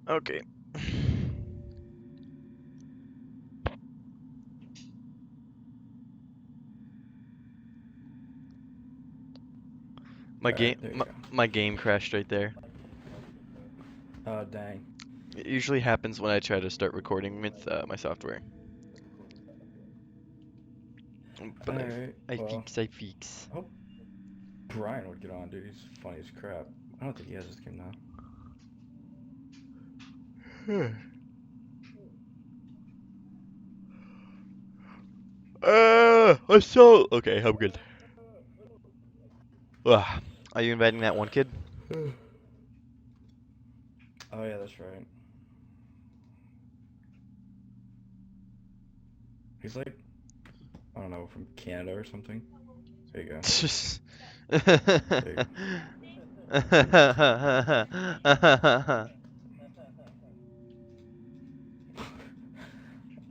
Okay. My game, Alright, there you my, go. my game crashed right there. Oh, dang. It usually happens when I try to start recording with my software. But Alright, I well, fix, I fix. I hope Brian would get on, dude. He's funny as crap. I don't think he has this game now. I'm so okay. I'm good. Ugh. Are you inviting that one kid? Oh, yeah, that's right. He's like, I don't know, from Canada or something. There you go. There you go.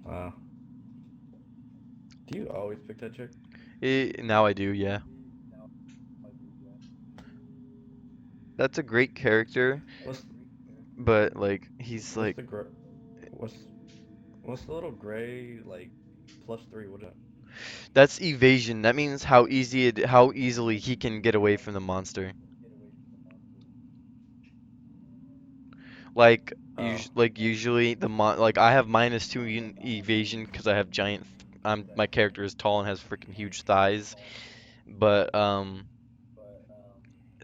Wow. Do you always pick that chick? Now I do, yeah. That's a great character, What's but like he's what's like the gr what's what's the little gray like +3? What is that? that's evasion. That means how easily he can get away from the monster. Oh. Like usually like I have -2 in evasion because I have my character is tall and has freaking huge thighs, but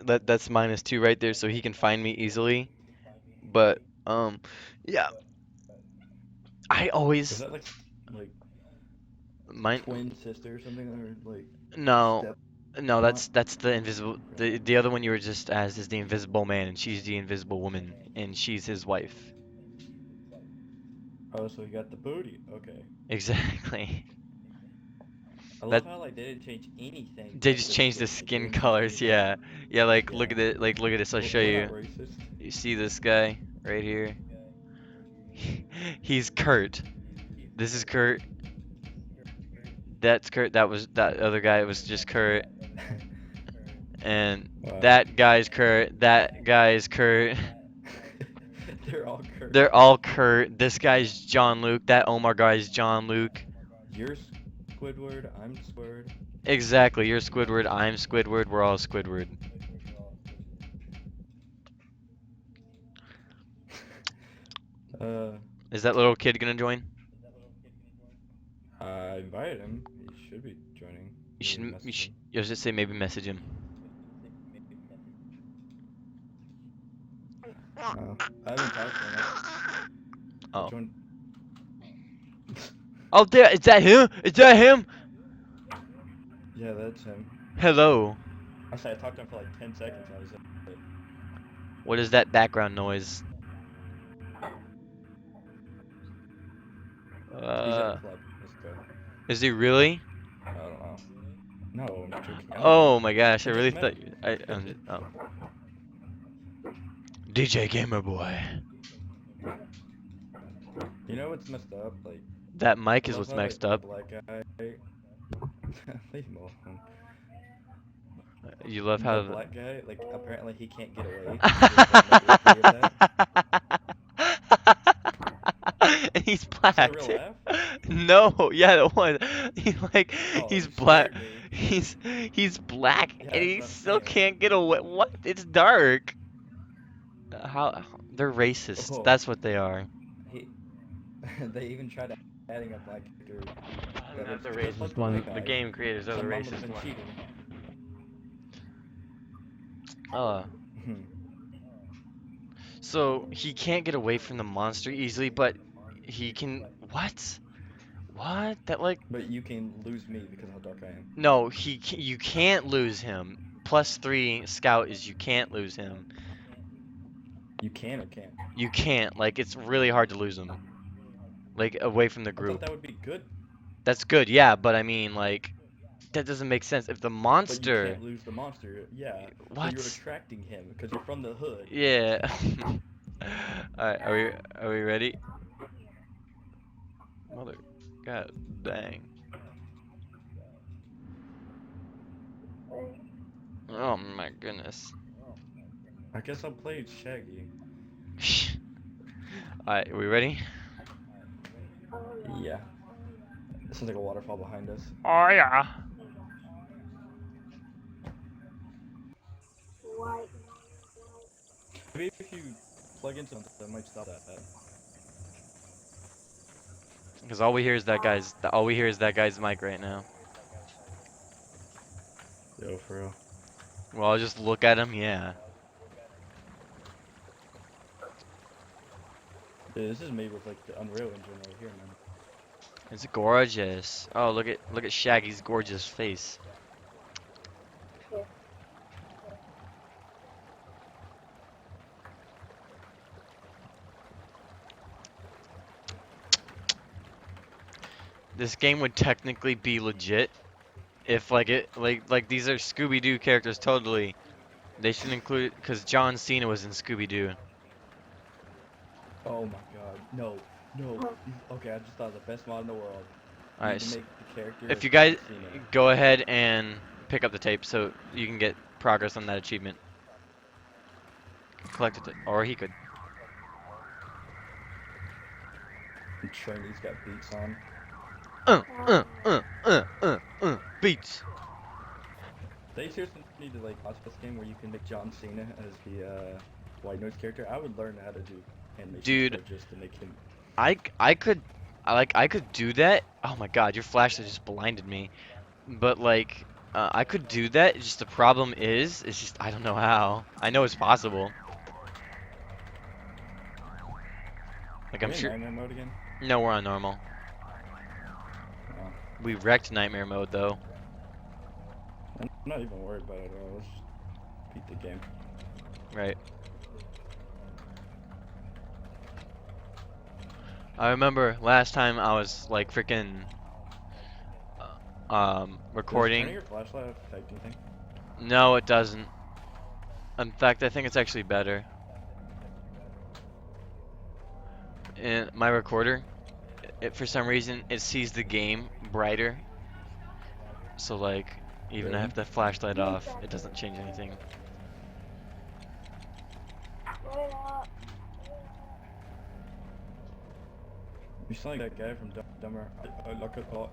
that's -2 right there, so he can find me easily. But yeah, I Is always that like mine twin sister or something, or like no. step No, aunt? that's the invisible. Okay. The other one you were just as is the invisible man, and she's the invisible woman, and she's his wife. Oh, so he got the booty. Okay. Exactly. I That love how like they didn't change anything they but just the changed the skin. Like they skin didn't change colors. anything. Yeah, yeah. Like Yeah. look at it. Like look at this. I'll show We're not you. racist. You see this guy right here? He's Kurt. This is Kurt. That's Kurt. That other guy was just Kurt. And Wow. that guy's Kurt. That guy's Kurt. They're all Kurt. They're all Kurt. This guy's John Luke. That Omar guy's John Luke. You're Squidward. I'm Squidward. Exactly. You're Squidward. I'm Squidward. We're all Squidward. uh, Is that little kid gonna join? I invited him. He should be joining. You Maybe should. You message should. him. You should say maybe message him. I haven't talked to him. Oh. Which one? Oh, there. Is that him? Is that him? Yeah, that's him. Hello. Actually, I talked to him for like 10 seconds. I was like, What is that background noise? he's in a Uh. club. Let's go. Is he really? I don't know. No, I'm not joking. I don't know. Oh my gosh! I I really just met thought. him. Oh. DJ Gamer Boy. You know what's messed up? Like, That I mic is love what's how mixed the up. black guy. Leave him alone. You love The how. black guy, like, apparently he can't get away. There's like no AP of that. And he's Is that a black real too. laugh? No, yeah, the one. He like Oh, he's you black. scared me. He's black Yeah, and that's he what I'm still saying. can't get away. What? It's dark. How they're racist. Oh, That's what they are. he. They even tried adding a black character that Not looks the just like racist the white one. The guy. game creators are the Someone would have racist been one. cheating. Uh, so he can't get away from the monster easily, but he can. What? What? That like But you can lose me because of how dark I am. no, you can't lose him. +3 scout is you can't lose him. You can or can't? You can't. Like it's really hard to lose him. like away from the I thought group. that would be good, That's good, yeah, but I mean, like, that doesn't make sense. If the but you monster, can't lose the monster. Yeah, so you're what? attracting him because you're from the hood. Yeah. All right, are we ready? Mother, God dang. Oh my goodness. I guess I'll play Shaggy. All right, are we ready? Yeah. This is like a waterfall behind us. Oh yeah. Maybe if you plug in something, that might stop that. Because all we hear is that guy's mic right now. Yo, for real. Well, I'll just look at him. Yeah. Yeah, this is made with like the Unreal Engine right here, man. It's gorgeous. Oh, look at Shaggy's gorgeous face. This game would technically be legit if like these are Scooby-Doo characters totally. They should include because John Cena was in Scooby-Doo. Oh my god. No. No. Okay, I just thought of the best mod in the world. All You right, need to make the character if as you John guys Cena. go ahead and pick up the tape so you can get progress on that achievement. Collect it, or he could. And Trinity's got beats on. Beats. They seriously need to like watch this game where you can make John Cena as the white noise character. I would learn how to do animations for Dude, it just to make him. I could, I could do that. Oh my God, your flashlight just blinded me. But like, I could do that. It's just the problem is, it's just I don't know how. I know it's possible. Like Are I'm we in sure. nightmare mode again? No, we're on normal. No. We wrecked nightmare mode though. I'm not even worried about it at all. Let's just beat the game. Right. I remember last time I was like freaking Does turning recording. your flashlight affect anything? No, it doesn't. In fact, I think it's actually better. In my recorder, for some reason, it sees the game brighter. So like, even if I Really? have the flashlight off, it doesn't change anything. You sound like that guy from Dumber. Look at all.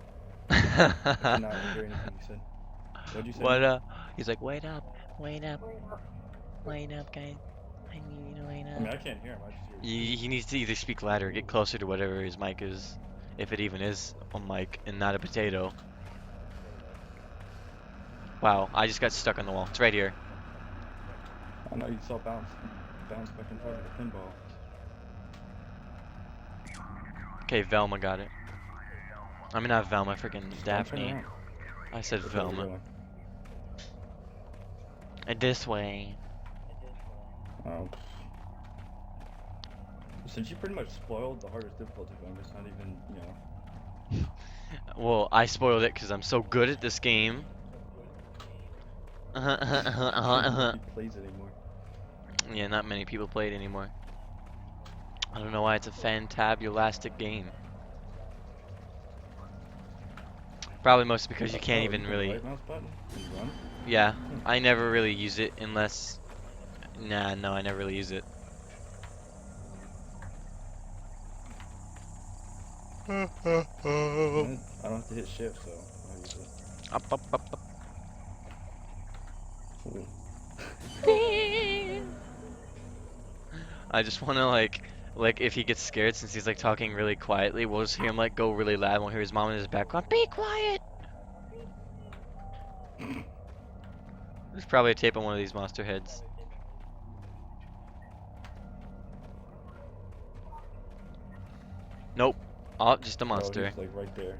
I cannot hear anything you said. What'd you say? What He's like, wait up, guys. I need you to wait I mean, up. I can't hear him. I just hear. He needs to either speak louder or get closer to whatever his mic is, if it even is a mic and not a potato. Wow, I just got stuck on the wall. It's right here. I know you saw bounce back and forth with the pinball. Okay, Velma got it. I mean, not Velma, freaking Don't turn Daphne. around. I said Which way are we Velma. going? And this way. Oh. Since you pretty much spoiled the hardest difficulty game, it's not even, you know. Well, I spoiled it because I'm so good at this game. Nobody plays it anymore. Yeah, not many people play it anymore. I don't know why it's a fantabulastic game. Probably mostly because you can't Oh, even can really. Right mouse button and run? Yeah, I never really use it unless. Nah, no, I never really use it. I don't have to hit shift, so I'll use it. Up, up, up, up. Ooh. I just want to like if he gets scared since he's like talking really quietly, we'll just hear him like go really loud. We'll hear his mom in his background. Be quiet. There's probably a tape on one of these monster heads. Nope. Oh, just a Oh, monster. he's like right there.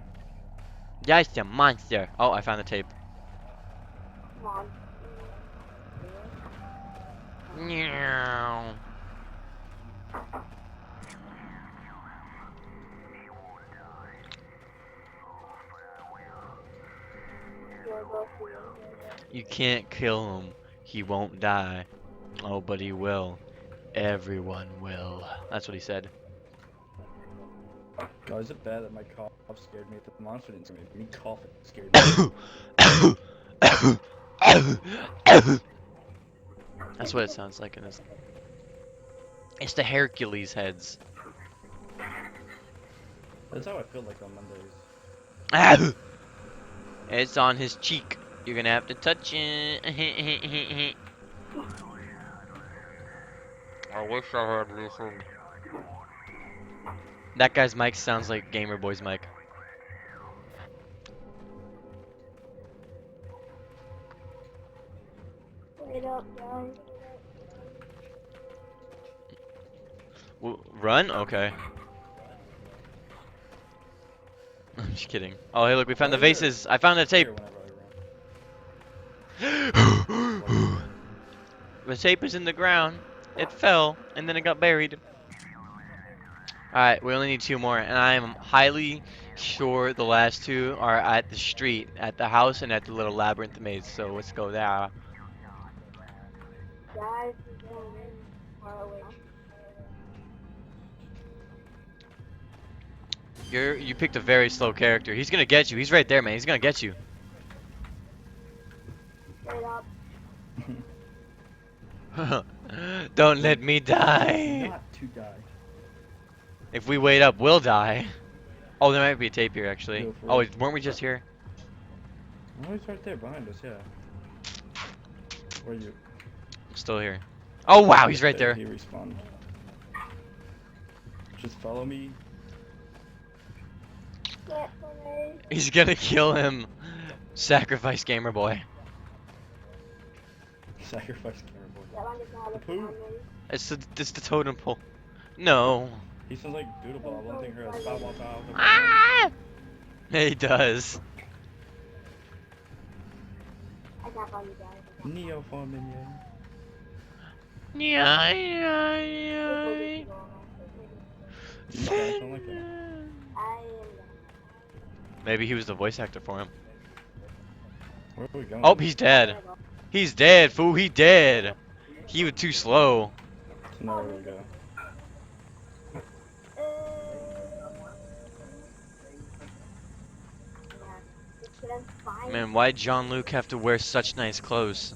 Yeah, it's a monster. Oh, I found the tape. Meow. You can't kill him. He won't die. Oh, but he will. Everyone will. That's what he said. Oh, is it bad that my cough scared me? The monster didn't scare me. Me coughing scared me. That's what it sounds like in this. It's the Hercules heads. That's how I feel like on Mondays. It's on his cheek. You're gonna have to touch it. I wish I had listened. That guy's mic sounds like Gamer Boy's mic. Wait up, guys. Run? Okay. I'm just kidding. Oh, hey, look, we found the vases. I found the tape. The tape is in the ground. It fell, and then it got buried. Alright, we only need 2 more, and I am highly sure the last 2 are at the street, at the house, and at the little labyrinth maze. So let's go there. Guys, we're going in far away. You picked a very slow character. He's gonna get you. He's right there, man. He's gonna get you. Wait up. Don't let me die. Not to die. If we wait up, we'll die. Oh, there might be a tape here, actually. Go for Oh, it. weren't we just here? Oh, he's right there behind us, yeah. Where are you? Still here. Oh, wow, he's right there. He respawned. Just follow me. Get for me. He's gonna kill him. Sacrifice Gamer Boy. Sacrifice camera boy. That one does not look Pooh. friendly. It's the totem pole. No. He sounds like Doodleball. One thing her as bow bow bow. Ah! He does. I can't find you guys. Neo form minion. Yeah, This will yeah, be going on. You guys don't like him. I am. Maybe he was the voice actor for him. Where are we going? Oh, he's dead. He's dead, fool. He dead. He was too slow. So now where do we go? Man, why'd Jean-Luc have to wear such nice clothes?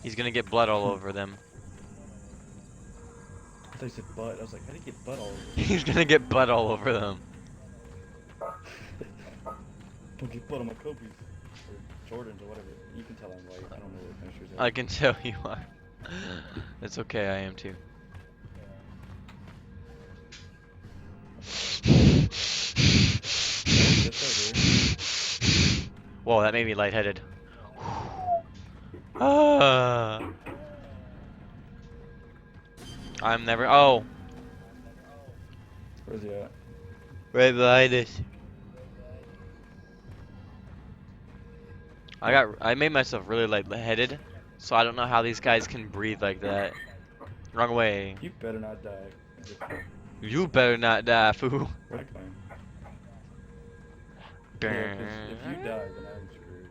He's gonna get blood all over them. I thought you said butt. I was like, how do you get butt all over? He's gonna get blood all over them. Don't get butt on my Kobe's. Or Jordans or whatever. You can tell I'm white. I don't know what finishers are. I can tell you are. It's okay, I am too. This right here. Whoa, that made me lightheaded. Ah. I'm never. Oh, Where's he at? right behind us. I made myself really lightheaded, so I don't know how these guys can breathe like that. Wrong way. You better not die. You better not die, fool. Right claim. Yeah, 'cause if you die, then I'm screwed.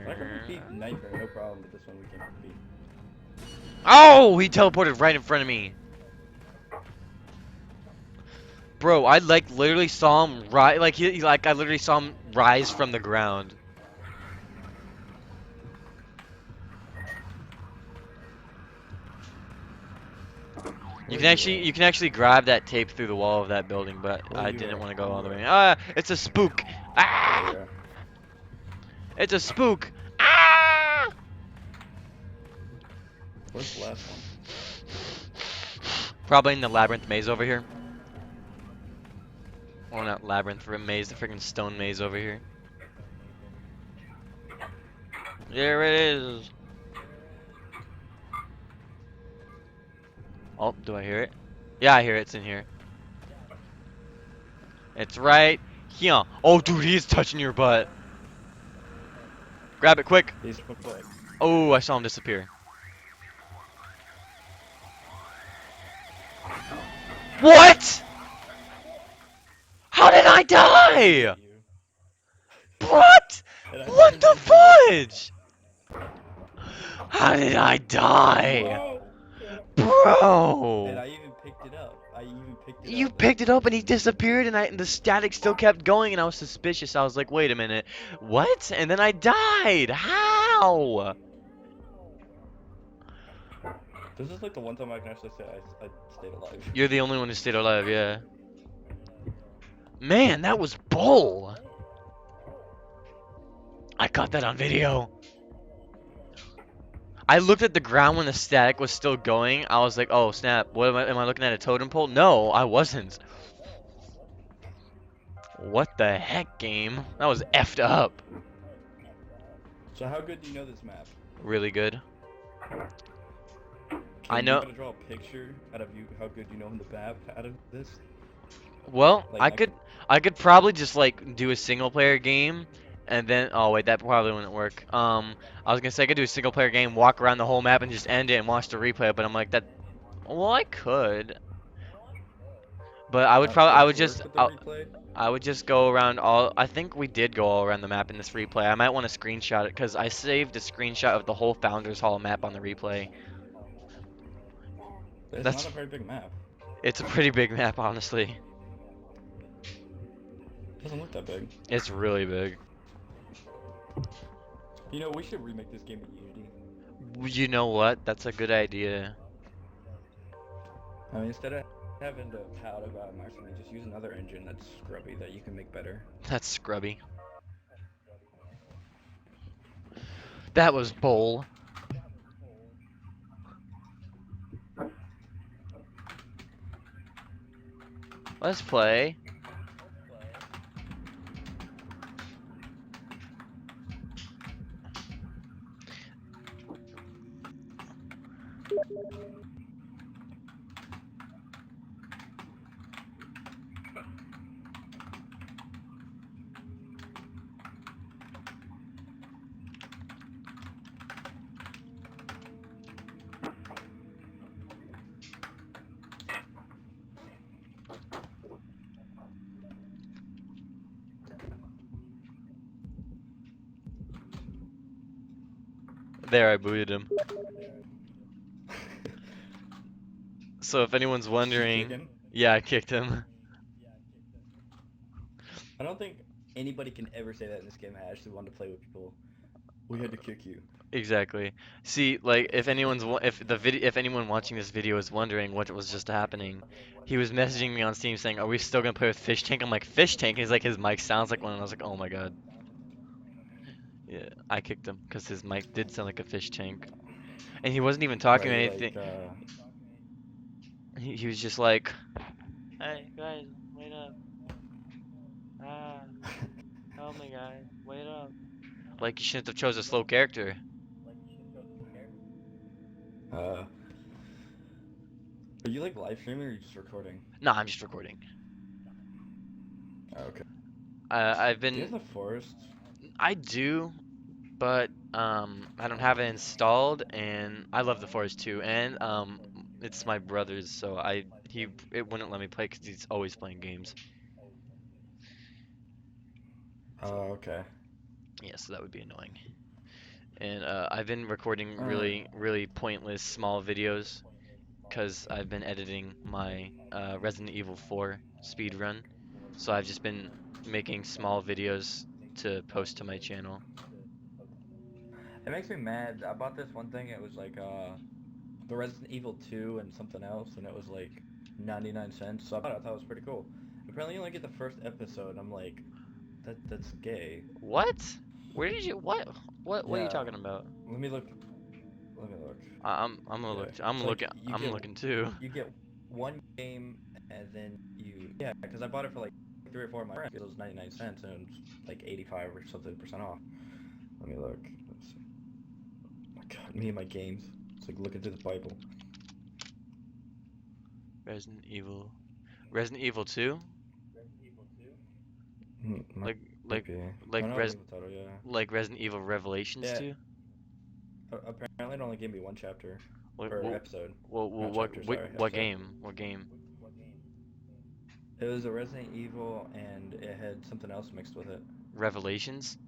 I can repeat Nightmare, no problem, but this one we can't repeat. Oh, he teleported right in front of me. Bro, I literally saw him rise. I literally saw him rise from the ground. You can actually grab that tape through the wall of that building, but I didn't want to go all the way. Ah, it's a spook. Ah, Yeah. it's a spook. Ah! Where's the last one? Probably in the labyrinth maze over here. Or not labyrinth, maze, the freaking stone maze over here. There it is. Oh, do I hear it? Yeah, I hear it. It's in here. It's right here. Oh, dude, he is touching your butt. Grab it quick. He's quick. Oh, I saw him disappear. What? How did I die? die? hit you. What? And I What didn't the even do fudge? How did I die? Dang. Shit. And Bro! I even picked it up. I even picked it You up. picked it up and he disappeared and the static still kept going and I was suspicious. I was like, wait a minute. What? And then I died. How? This is like the one time I can actually say I stayed alive. You're the only one who stayed alive, yeah. Man, that was bull. I caught that on video. I looked at the ground when the static was still going. I was like, oh snap. What am I looking at a totem pole? No, I wasn't. What the heck, game? That was effed up. So how good do you know this map? Really good. I Can know. you gonna draw a picture out of you how good you know the map out of this? Well, Like I could probably just like do a single player game and then oh wait, that probably wouldn't work. I was gonna say I could do a single player game, walk around the whole map and just end it and watch the replay, but I'm like that well, I could. But I would probably does this work with the replay? I would just go around all I think we did go all around the map in this replay. I might want to screenshot it cuz I saved a screenshot of the whole Founders Hall map on the replay. It's That's not a very big map. it's a pretty big map honestly. It doesn't look that big. It's really big. You know, we should remake this game in Unity. You know what? That's a good idea. I mean, instead of having to pout about Maximum, just use another engine that's scrubby that you can make better. That's scrubby. That was bowl. Let's play. There, I booted him. So if anyone's wondering, Chicken? yeah, I kicked him. I don't think anybody can ever say that in this game. I actually wanted to play with people. We had to kick you. Exactly. See, like if if anyone watching this video is wondering what was just happening, he was messaging me on Steam saying, "Are we still gonna play with Fish Tank?" I'm like, "Fish Tank?" He's like, his mic sounds like one, and I was like, "Oh my god." Yeah, I kicked him because his mic did sound like a fish tank, and he wasn't even talking Right, anything. like, He was just like, "Hey guys, wait up! Ah, help me guys, wait up!" Like you shouldn't have chose a slow character. Are you like live streaming or are you just recording? No, I'm just recording. Oh, okay. I've Do you been, have the forest? I do, but I don't have it installed, and I love the Forest too, and it's my brother's, so it wouldn't let me play because he's always playing games. Oh, okay. Yeah, so that would be annoying. And I've been recording Alright. really pointless small videos because I've been editing my Resident Evil 4 speedrun. So I've just been making small videos to post to my channel. It makes me mad. I bought this one thing. It was like the Resident Evil 2 and something else, and it was like 99 cents. So I thought it was pretty cool. Apparently, you only get the first episode. I'm like, that's gay. What? Where did you what are you Yeah. talking about? Let me look. Let me look. I'm gonna Yeah. look. I'm It's like looking. you I'm get- looking too. You get one game, and then because I bought it for like 3 or 4 of my friends. It was 99 cents, and it's like 85 or something % off. Let me look. Let's see. Oh my God, me and my games. It's like looking through the Bible. Resident Evil. Resident Evil 2? Like like like Resident Evil Revelations Yeah. 2? Apparently, it only gave me one chapter What or what episode. what Not what, chapter, what, sorry, what episode. game? What game? It was a Resident Evil, and it had something else mixed with it. Revelations?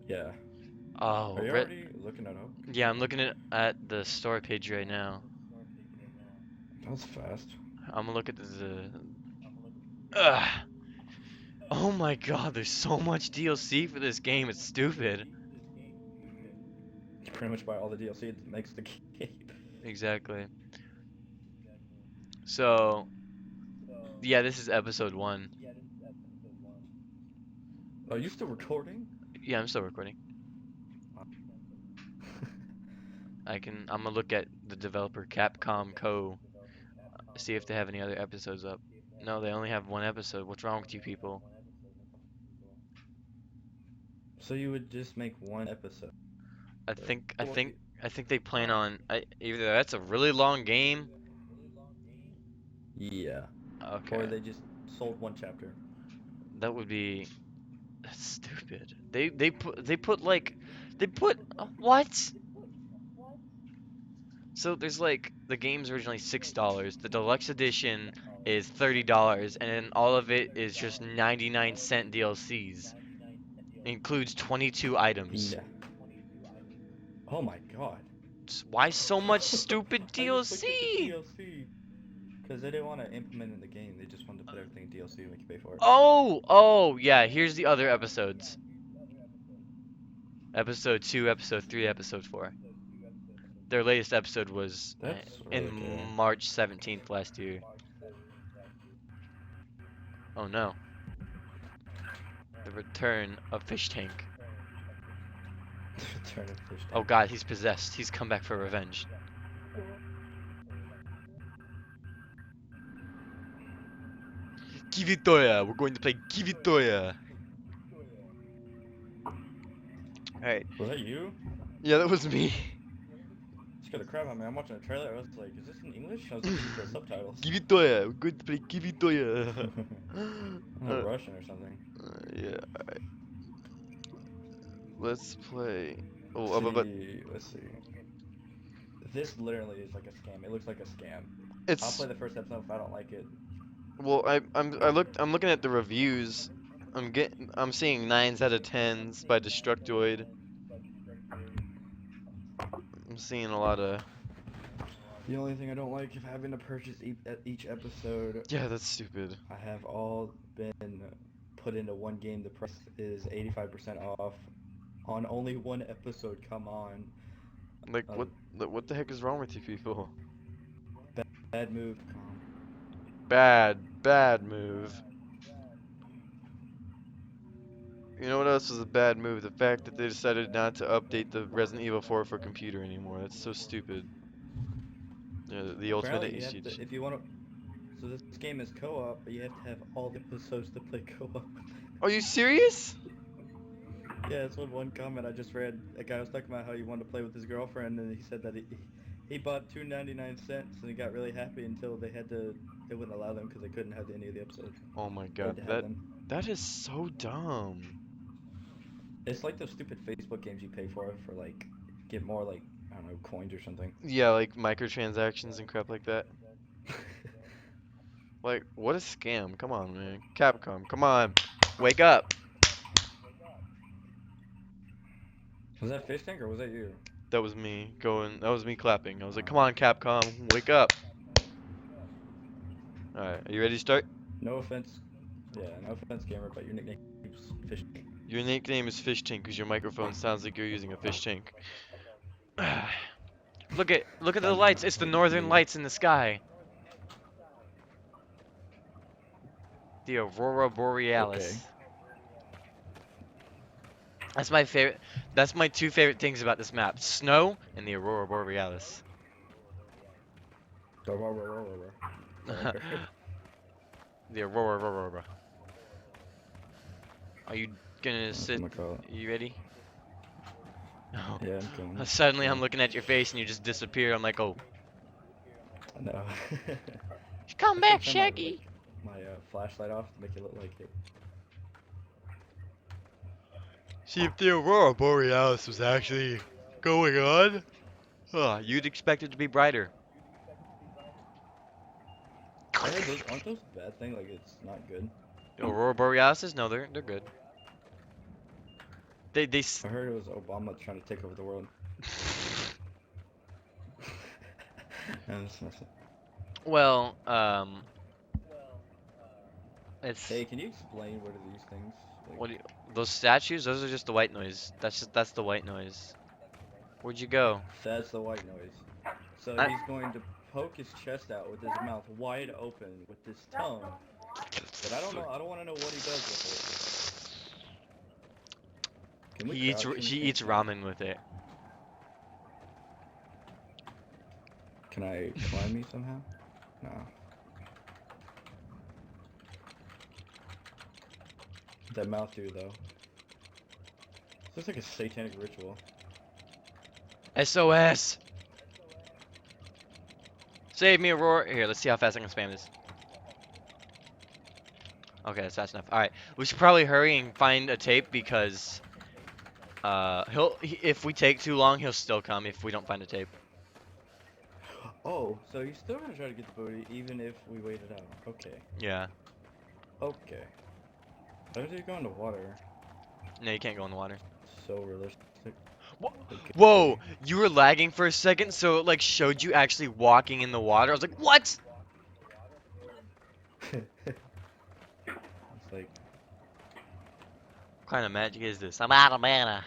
Yeah. Oh, Are you already looking it up? yeah, I'm looking at the store page right now. That was fast. I'm gonna look at Ugh. Oh my god, there's so much DLC for this game, it's stupid. You pretty much buy all the DLC that makes the game. Exactly. So, yeah, this is episode 1. Are you still recording? Yeah, I'm still recording. I'm gonna look at the developer Capcom Co. See if they have any other episodes up. No, they only have one episode. What's wrong with you people? So you would just make one episode? I think I think I think they plan on either that's a really long game. Yeah. Okay. Or they just sold one chapter. That would be that's stupid. They put what? So there's like the game's originally $6. The deluxe edition is $30, and then all of it is just 99-cent DLCs. It includes 22 items. Yeah. Oh my god. Why so much stupid I just looked at the DLC? DLC. Because they didn't want to implement it in the game. They just wanted to put everything in DLC and make you pay for it. Oh, yeah, here's the other episodes. Episode 2, episode 3, episode 4. Their latest episode was That's in really cool. March 17th last year. Oh no. The return of Fish Tank. Turn of Fish Oh Tank. god, he's possessed. He's come back for revenge. Kivitoya! We're going to play Kivitoya! Alright. Was that you? Yeah, that was me. Scared the crap out of me. I'm watching a trailer. I was like, is this in English? I was looking for subtitles. Kivitoya! We're going to play Kivitoya! Russian or something. Yeah, alright. Let's play. Let's see. This literally is like a scam. It looks like a scam. I'll It's play the first episode if I don't like it. well, I'm looking at the reviews. I'm seeing 9s out of 10s by Destructoid. I'm seeing a lot of The only thing I don't like is having to purchase each episode. yeah, that's stupid. I have all been put into one game. The price is 85% off on only one episode. Come on. Like what the heck is wrong with you people? Bad move. Bad move. You know what else was a bad move? The fact that they decided not to update the Resident Evil 4 for computer anymore. That's so stupid. Yeah, the ultimate Apparently, you have HH. to, if you want to. So this game is co-op, but you have to have all the episodes to play co-op. Are you serious? Yeah, that's one comment I just read. A guy was talking about how he wanted to play with his girlfriend, and he said that he bought 2.99 and he got really happy until they wouldn't allow them because they couldn't have any of the episodes. Oh my They had god, to have them. that is so dumb. It's like those stupid Facebook games you pay for like get more like I don't know coins or something. Yeah, like microtransactions and crap like that. Like, what a scam. Come on, man. Capcom, come on. Wake up. Was that Fish Tank or was that you? That was me clapping. I was like, come on, Capcom, wake up. Alright, are you ready to start? No offense. Yeah, no offense, gamer, but your nickname is Fish Tank. Your nickname is Fish Tank because your microphone sounds like you're using a fish tank. Look at the lights. It's the northern lights in the sky. The Aurora Borealis. Okay. That's my favorite. That's my two favorite things about this map: snow and the Aurora Borealis. The Aurora. Are you gonna sit? You ready? No. Yeah, I'm coming. Suddenly I'm looking at your face and you just disappear. I'm like, oh. No. Come back, Shaggy. My flashlight off to make it look like it. See if the Aurora Borealis was actually going on. You'd expect it to be brighter. I heard those aren't those a bad thing. Like it's not good. Aurora Borealis? No, they're good. They I heard it was Obama trying to take over the world. And it's messy. well, it's Hey, can you explain what are these things? Like, what do you, those statues? Those are just the white noise. That's the white noise. Where'd you go? that's the white noise. So I- he's going to poke his chest out with his mouth wide open with his tongue. But I don't know. I don't want to know what he does with it. Can we He eats crouch in he the eats same ramen with it. Can I climb me somehow? No. That mouth do though. This looks like a satanic ritual. SOS! Save me, Aurora. Here, let's see how fast I can spam this. Okay, that's fast enough. Alright, we should probably hurry and find a tape because if we take too long, he'll still come if we don't find a tape. Oh, so he's still gonna try to get the booty even if we wait it out. Okay. Yeah. Okay. Why did he go in the water? No, you can't go in the water. So realistic. Wha- Okay. Whoa! You were lagging for a second, so it like showed you actually walking in the water. I was like, what? It's like, What kind of magic is this? I'm out of mana.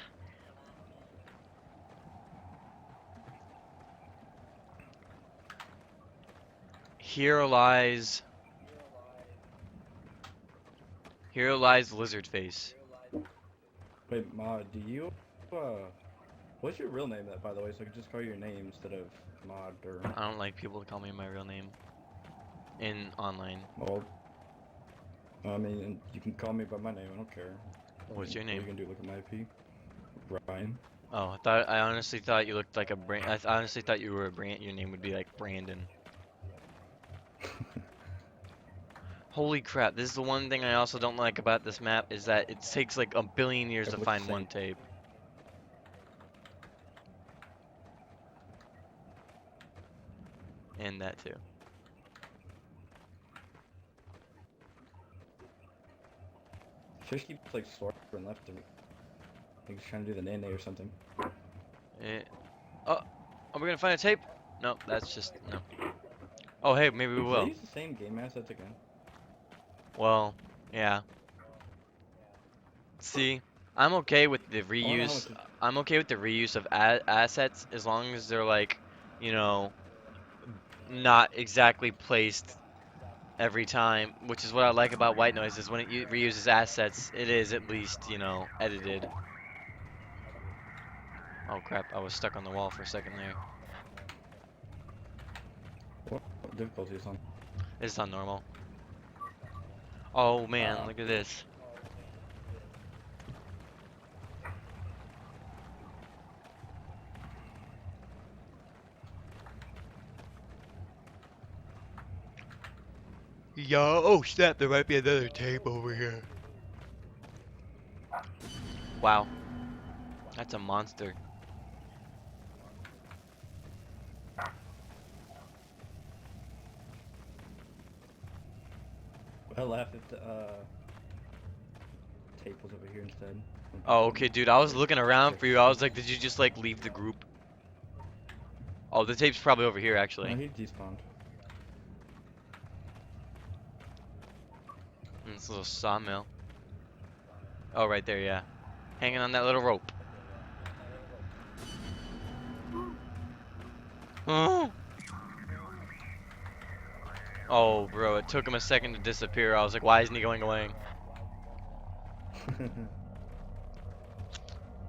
Here lies Lizard Face. wait, Ma, do you, what's your real name, by the way, so I can just call you your name instead of Mod or, I don't like people to call me my real name in online. well, I mean, you can call me by my name, I don't care. What's your What are name? you gonna do, look at my IP? Ryan. Oh, I honestly thought you looked like a brand. I honestly thought you were a brand. Your name would be like Brandon. Holy crap! This is the one thing I also don't like about this map is that it takes like a billion years to What's the find same? one tape. And that too. Fish keeps like swiping left to me. I think he's trying to do the nene or something. Oh, are we gonna find a tape? No, that's just no. Oh, hey, maybe we Did they will. use the same game assets again? Well, yeah. See, I'm okay with the I wonder how reuse. much I'm okay with the reuse of assets as long as they're like, you know, not exactly placed every time, which is what I like about White Noise is when it reuses assets, it is at least, you know, edited. Oh crap, I was stuck on the wall for a second there. What difficulty is on? It's on normal. Oh man, look at this. Yo, oh snap, there might be another tape over here. Wow. That's a monster. I laughed if the tape was over here instead. Oh, okay, dude, I was looking around for you. I was like, did you just like leave the group? Oh, the tape's probably over here No, actually. he despawned. In this little sawmill. Oh, right there, yeah. Hanging on that little rope. Oh. Oh, bro, it took him a second to disappear. I was like, why isn't he going away?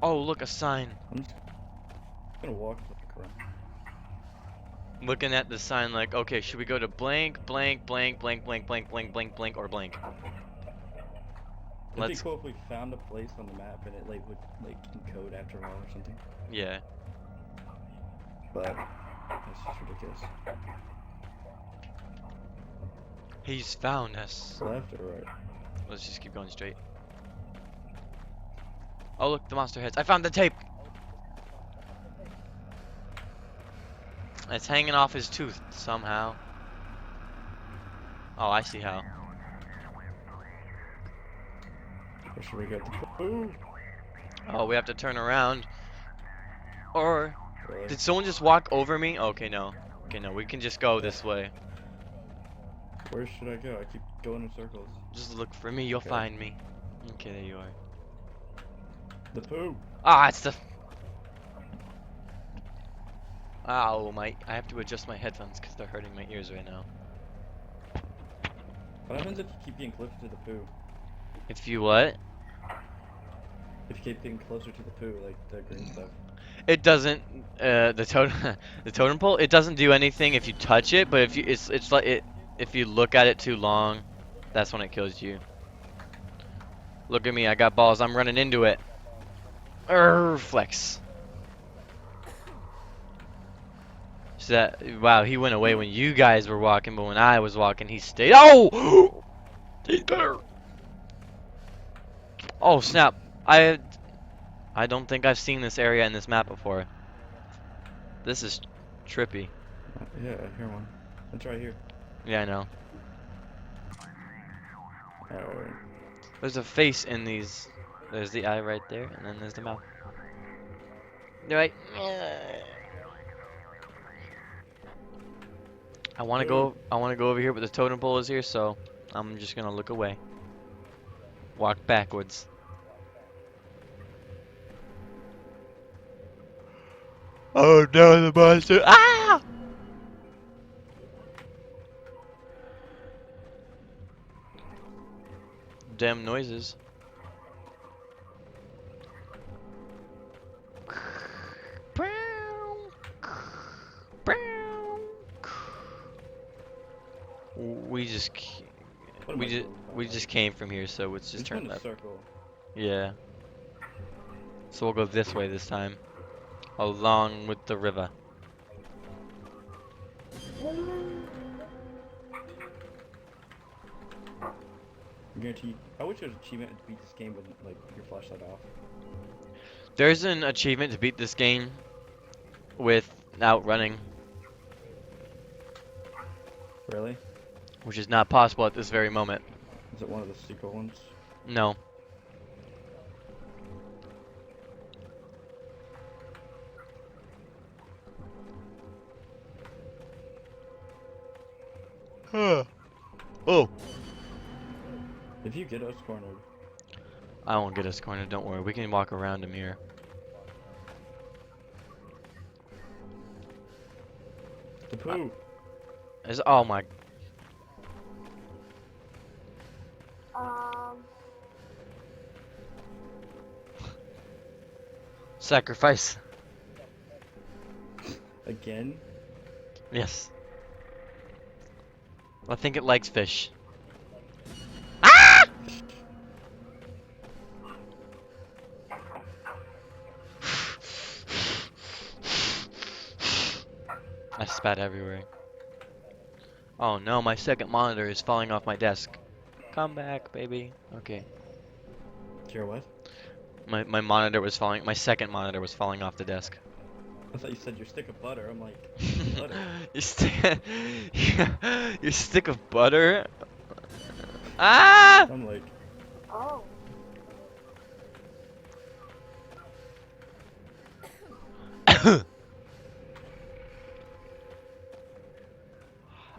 Oh, look, a sign. I'm just gonna walk around. Looking at the sign like, okay, should we go to blank, blank, blank, blank, blank, blank, blank, blank, blank, or blank? It'd be Let's, cool if we found a place on the map and it like would like encode after a while or something. yeah. But that's just ridiculous. He's found us. Left or right? Let's just keep going straight. Oh, look, the monster heads. I found the tape. It's hanging off his tooth somehow. Oh, I see how. Where should we go? Ooh. Oh, we have to turn around. Or Really? did someone just walk over me? Okay, no. Okay, no. We can just go this way. Where should I go? I keep going in circles. Just look for me. You'll Okay. find me. Okay, there you are. The poo. Ah, it's the. Ow, I have to adjust my headphones because they're hurting my ears right now. What happens if you keep getting closer to the poo? If you what? If you keep getting closer to the poo, like the green stuff. It doesn't. The totem, the totem pole. It doesn't do anything if you touch it, but if you, it's like it. If you look at it too long, that's when it kills you. Look at me, I got balls. I'm running into it. Flex. So that, wow, he went away when you guys were walking, but when I was walking, he stayed. Oh! He's there. Oh, snap. I don't think I've seen this area in this map before. This is trippy. Yeah, I hear one. It's right here. Yeah, I know. Alright. There's a face in these. There's the eye right there, and then there's the mouth. Right. I want to go. I want to go over here, but the totem pole is here, so I'm just gonna look away. Walk backwards. Oh no, the monster! Ah! Damn noises. We just What am we I just doing? we just came from here, so it's just I'm turn in a left. circle. Yeah. So we'll go this way this time, along with the river. I guarantee. I wish there was an achievement to beat this game with like your flashlight off. There's an achievement to beat this game without running, Really? which is not possible at this very moment. Is it one of the secret ones? No. Oh. If you get us cornered, I won't get us cornered, don't worry. We can walk around him here. the poo. Oh my. Um, Sacrifice. Again? Yes. I think it likes fish. Ah! I spat everywhere. Oh no, my second monitor is falling off my desk. Come back, baby. Okay. Care what? My monitor was falling. My second monitor was falling off the desk. I thought you said your stick of butter. I'm like, butter. your stick. Your stick of butter. Ah! I'm like, oh.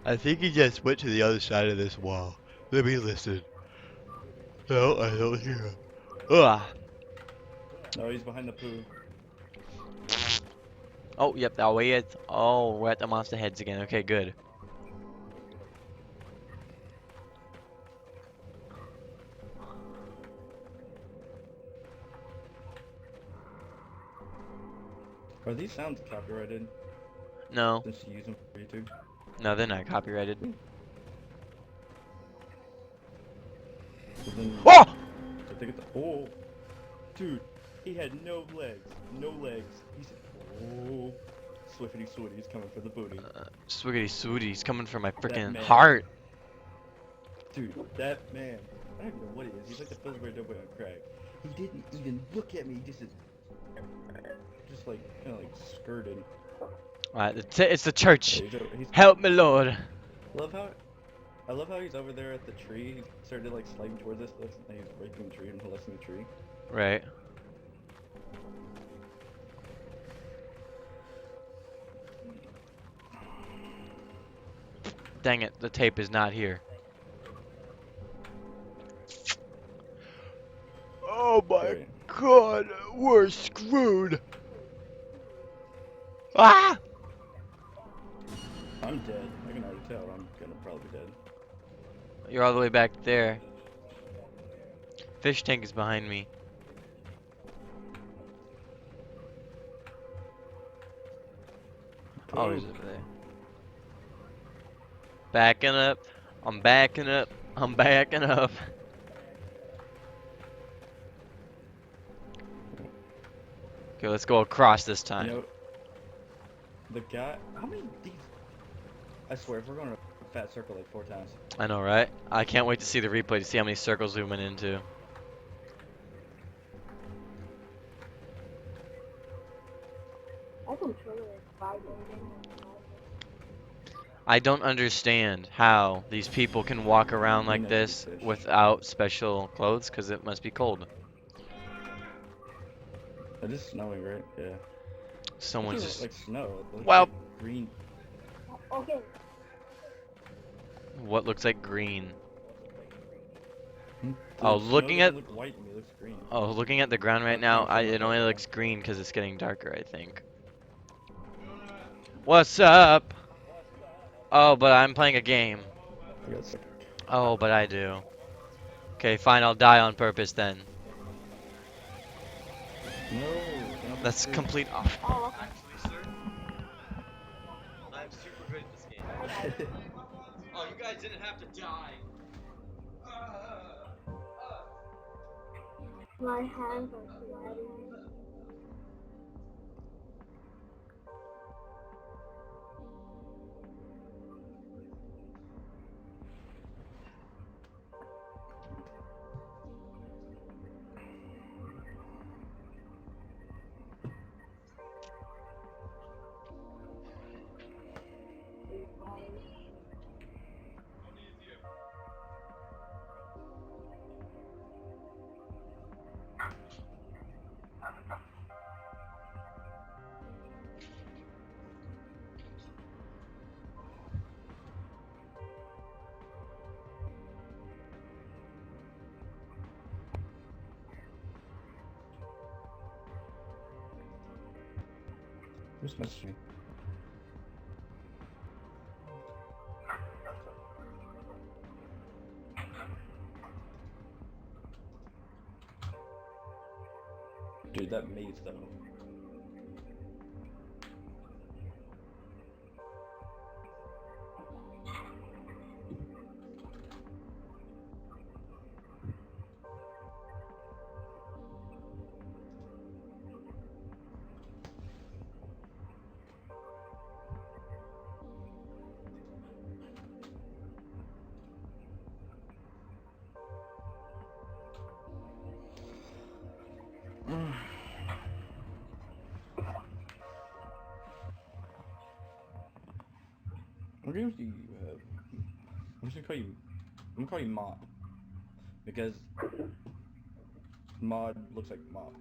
I think he just went to the other side of this wall. Let me listen. No, I don't hear him. Ugh. no, he's behind the poo. Oh, yep, that way it. Oh, we're at the monster heads again. Okay, good. Are these sounds copyrighted? No, Since you use them for YouTube? no, they're not copyrighted. So then, Oh! I think it's. Oh! Dude, he had no legs. No legs. He said, oh. Swiftity Swooty's coming for the booty. Swiggity swooty's coming for my freaking man. heart. Dude, that man. I don't even know what he is. He's like the Pillsbury Doughboy on crack. He didn't even look at me. He just like, kind of like skirted. Alright, it's the church. He's Help me, Lord. Love how I love how he's over there at the tree. He started like sliding towards us. Looks like he's breaking the tree and molesting the tree. Right. Dang it, the tape is not here. Oh my Great. god, we're screwed. Ah! I'm dead. I can already tell. I'm gonna probably be dead. You're all the way back there. Fish tank is behind me. Oh, he's over there. Backing up. I'm backing up. I'm backing up. Okay, let's go across this time. You know, the guy. How many these? I swear, if we're going to a fat circle like 4 times. I know, right? I can't wait to see the replay to see how many circles we went into. I control it vibrating. I don't understand how these people can walk around like know this fish. without special clothes, because it must be cold. It is snowing, right? Yeah. Someone's It just... looks like snow. It looks Well- like green. Okay. What looks like green? The Oh, snow looking doesn't at- look white to me. It looks green. Oh, looking at the ground right That's now, not it only color. looks green because it's getting darker, I think. What's up? Oh, but I'm playing a game. I got sick. Oh, but I do. Okay, fine, I'll die on purpose then. No. don't That's do complete... Oh, Actually, sir, I'm super good at this game. it. Oh, you guys didn't have to die. my hands are sweaty. Who's messaging me? Dude, that maze though. What games do you have? I'm just gonna call you. I'm gonna call you Mod. Because Mod looks like Mod.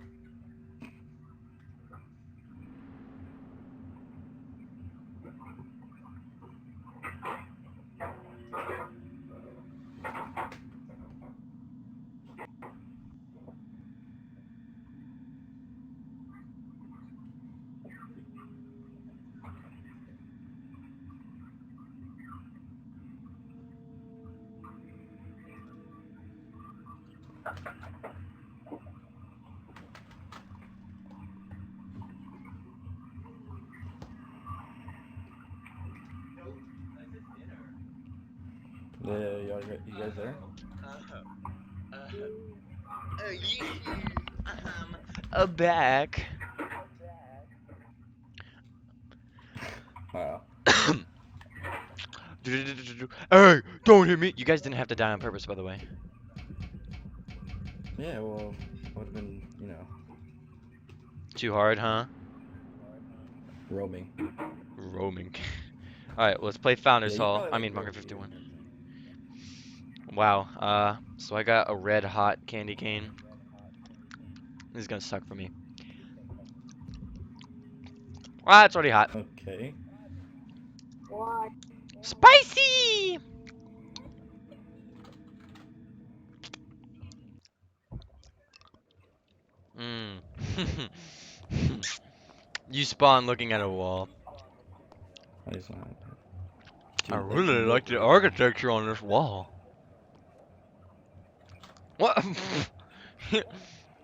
Yeah, you guys there? Back. Wow. Hey, don't hit me. You guys didn't have to die on purpose, by the way. Yeah, well, would have been, you know, Too hard, huh? roaming. Roaming. Alright, let's play Founders Yeah, you Hall. probably I like mean, Bunker roaming. 51. Wow. So I got a red hot candy cane. This is gonna suck for me. Ah, it's already hot. Okay. Why? Spicy! Mmm. You spawn looking at a wall. I just want. I Dude, like really like the literally. architecture on this wall. What?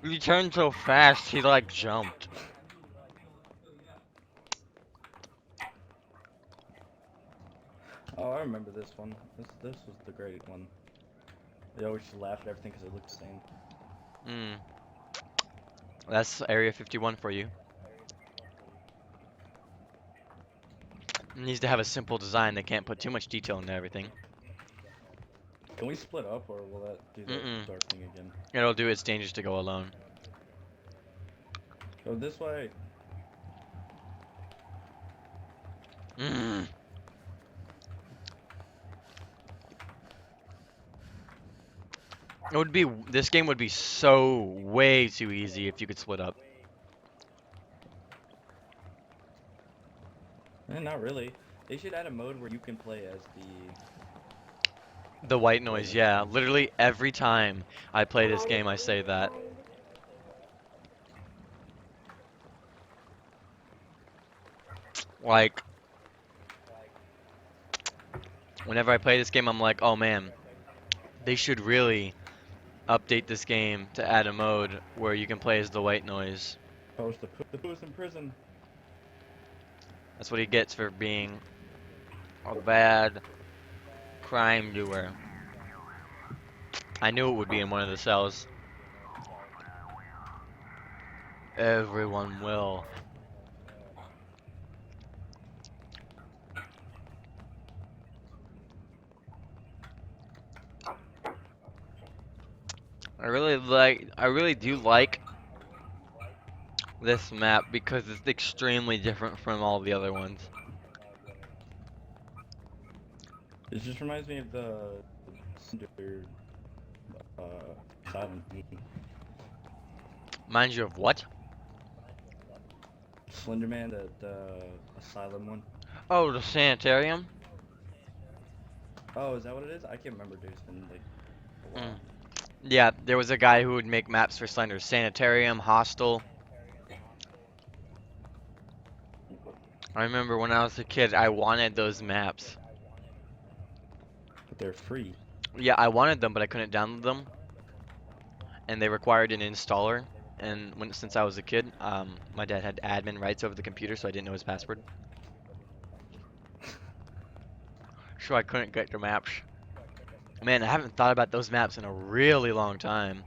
You turned so fast, he like jumped. Oh, I remember this one. This was the great one. They always just laugh at everything because it looked the same. Mm. That's Area 51 for you. It needs to have a simple design. They can't put too much detail into everything. Can we split up, or will that do the Mm-mm. dark thing again? It'll do. It's dangerous to go alone. Go this way. Mm. It would be. This game would be so way too easy if you could split up. Not really. They should add a mode where you can play as The white noise, yeah. Literally every time I play this game, I say that. Like, whenever I play this game, I'm like, oh man, they should really update this game to add a mode where you can play as the white noise. post the Pooh's in prison. That's what he gets for being a bad crime doer. I knew it would be in one of the cells. Everyone will. I really do like this map because it's extremely different from all the other ones. It just reminds me of the Slender, uh, Silent Hill. Mind you of what? Slenderman, the Asylum one. Oh, the sanitarium? Oh, is that what it is? I can't remember, dude. It's been like a while. Mm. Yeah, there was a guy who would make maps for Slender. Sanitarium, Hostel. I remember when I was a kid, I wanted those maps. But they're free. Yeah, I wanted them, but I couldn't download them. And they required an installer. And since I was a kid, my dad had admin rights over the computer, so I didn't know his password. So I couldn't get the maps. Man, I haven't thought about those maps in a really long time.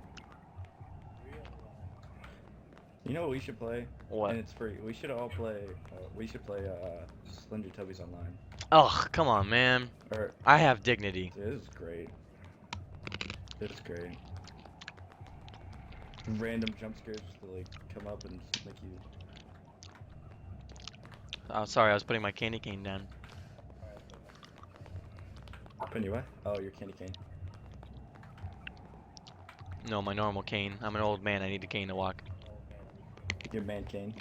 You know what we should play? What? And it's free. We should all play. We should play Slender Tubbies online. Ugh, come on, man. Or I have dignity. this is great. It's great. Random jump scares just to like come up and make you. Oh, sorry, I was putting my candy cane down. Putting you what? Oh, your candy cane. No, my normal cane. I'm an old man. I need a cane to walk. Your man cane.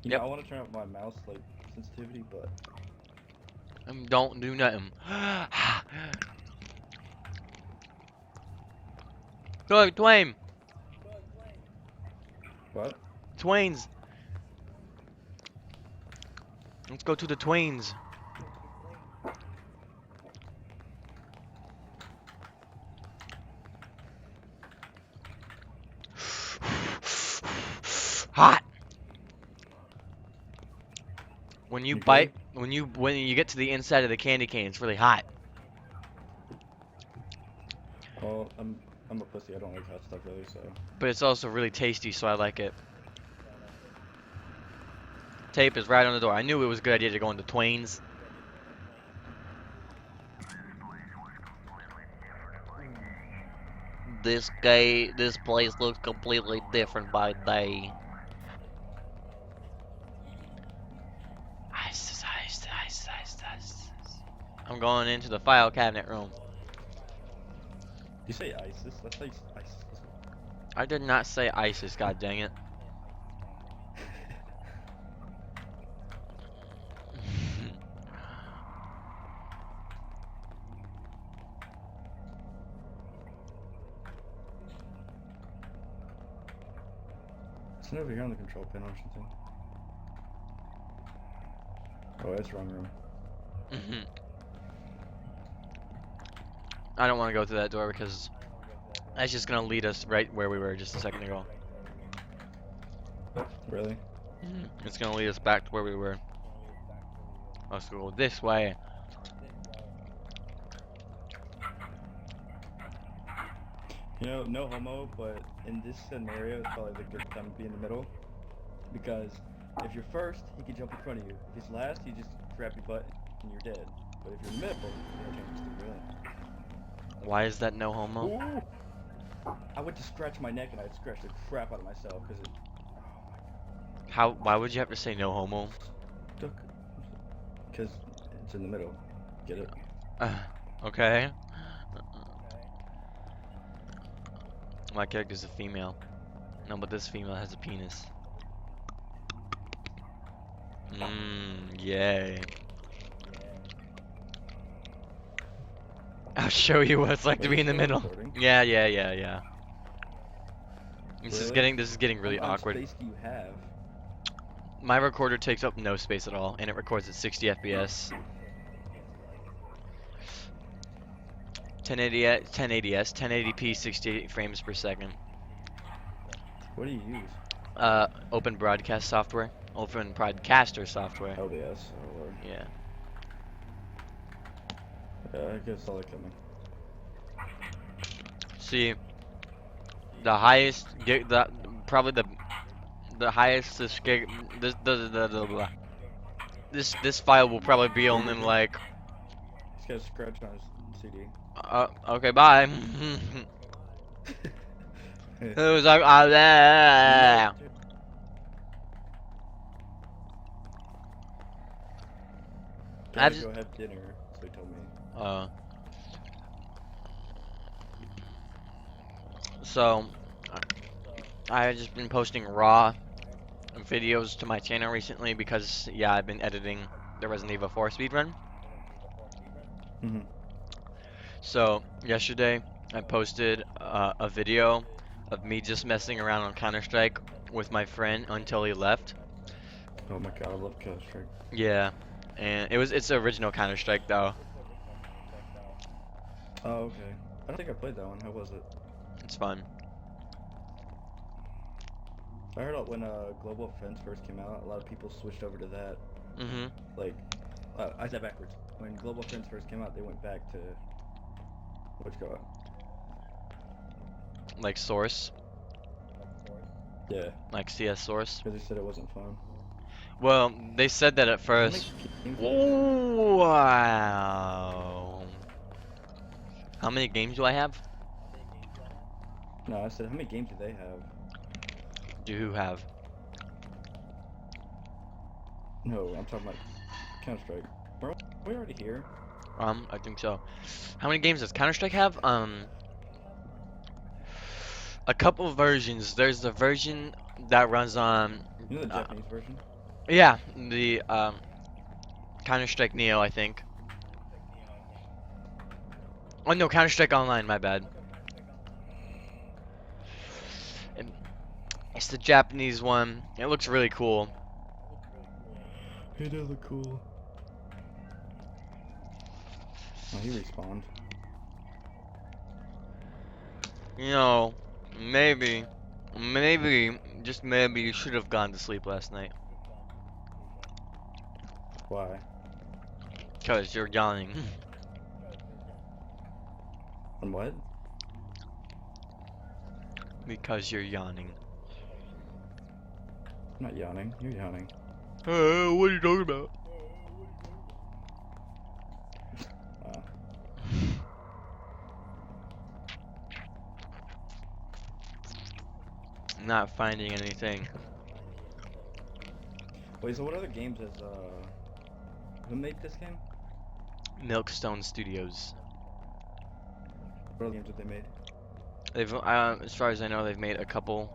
You Yep. know, I want to turn up my mouse like sensitivity, but Don't do nothing. Go, Twain. what? Twains. Let's go to the Twains. Hot. When you You bite, when you get to the inside of the candy cane, it's really hot. Oh, I'm a pussy. I don't like hot stuff really, so. But it's also really tasty, so I like it. Tape is right on the door. I knew it was a good idea to go into Twains. This place looks completely different by day. I'm going into the file cabinet room. You say ISIS? Let's say ISIS. I did not say ISIS, god dang it. It's over here on the control panel or something. Oh, that's wrong room. I don't want to go through that door because that's just gonna lead us right where we were just a second ago. Really? It's gonna lead us back to where we were. Let's go this way. You know, no homo, but in this scenario, it's probably the good time to be in the middle. Because if you're first, he can jump in front of you. If he's last, he just grab your butt and you're dead. But if you're in the middle, you can't just do that. Why is that no homo? Ooh. I went to scratch my neck and I scratched the crap out of myself because it How? Why would you have to say no homo? took. Because it's in the middle. Get it? Okay. My character's a female. No, but this female has a penis. Yay. I'll show you what it's like to Wait, be in the still middle. recording? Yeah. This is Really? getting really How much awkward. space do you have? My recorder takes up no space at all, and it records at 60 FPS. 1080s, 1080p, 68 frames per second. What do you use? Open broadcast software, open broadcaster software. OBS. Oh lord. Yeah. Yeah, I guess saw it coming. See, the highest gig, probably the highest this gig, this file will probably be on in like. He's got a scratch on his CD. Okay, bye. It was like, there. I Gotta just, go have dinner, so he told me. So, I have just been posting raw videos to my channel recently because, yeah, I've been editing the Resident Evil 4 speedrun. So, yesterday, I posted a video of me just messing around on Counter-Strike with my friend until he left. Oh my god, I love Counter-Strike. Yeah, and it's the original Counter-Strike though. Oh, okay. I don't think I played that one. How was it? It's fun. I heard when Global Offense first came out, a lot of people switched over to that. Mm-hmm. Like, I said backwards. When Global Offense first came out, they went back to what's going? Like Source, Yeah, like CS Source. because they said it wasn't fun. Well, they said that at How first. many games- Wow. How many games do I have? No, I said how many games do they have? Do you have? No, I'm talking about Counter-Strike. Are we already here? I think so. How many games does Counter-Strike have? A couple versions. There's the version that runs on, You know the Japanese version? yeah, the Counter-Strike Neo, I think. Oh no, Counter-Strike Online, my bad. And it's the Japanese one. It looks really cool. It does look cool. Oh, he respawned. You know, maybe, just maybe you should have gone to sleep last night. Why? Because you're yawning. And what? Because you're yawning. I'm not yawning. You're yawning. What are you talking about? Not finding anything. Wait, so what other games has who made this game? Milkstone Studios. What other games have they made? They've, as far as I know, they've made a couple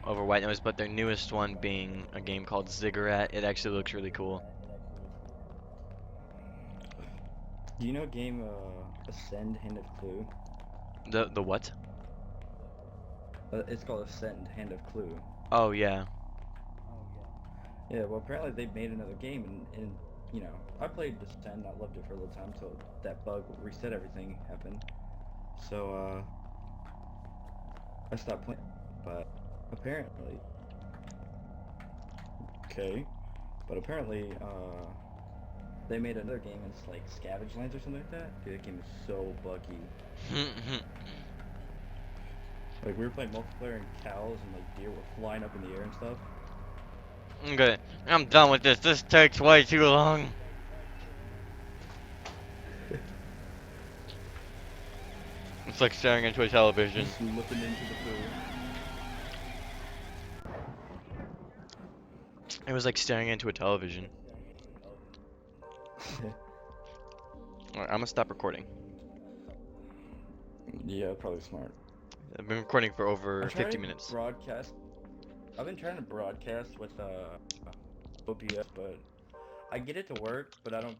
over White Noise, but their newest one being a game called Ziggurat. It actually looks really cool. Do you know game Ascend Hand of Clue? The what? It's called Ascend Hand of Clue. Oh yeah. Yeah, well apparently they made another game and you know, I played Ascend, I loved it for a little time until that bug reset everything happened. So I stopped playing. But apparently but apparently they made another game and it's like Scavenge Lands or something like that. Dude, that game is so buggy. Like we were playing multiplayer and cows and like deer were flying up in the air and stuff. Okay, I'm done with this. This takes way too long. It's like staring into a television. Just looking into the pool. It was like staring into a television. Alright, I'm gonna stop recording. Yeah, probably smart. I've been recording for over I'm 50 trying minutes. to broadcast. I've been trying to broadcast with OBS, but I get it to work, but I don't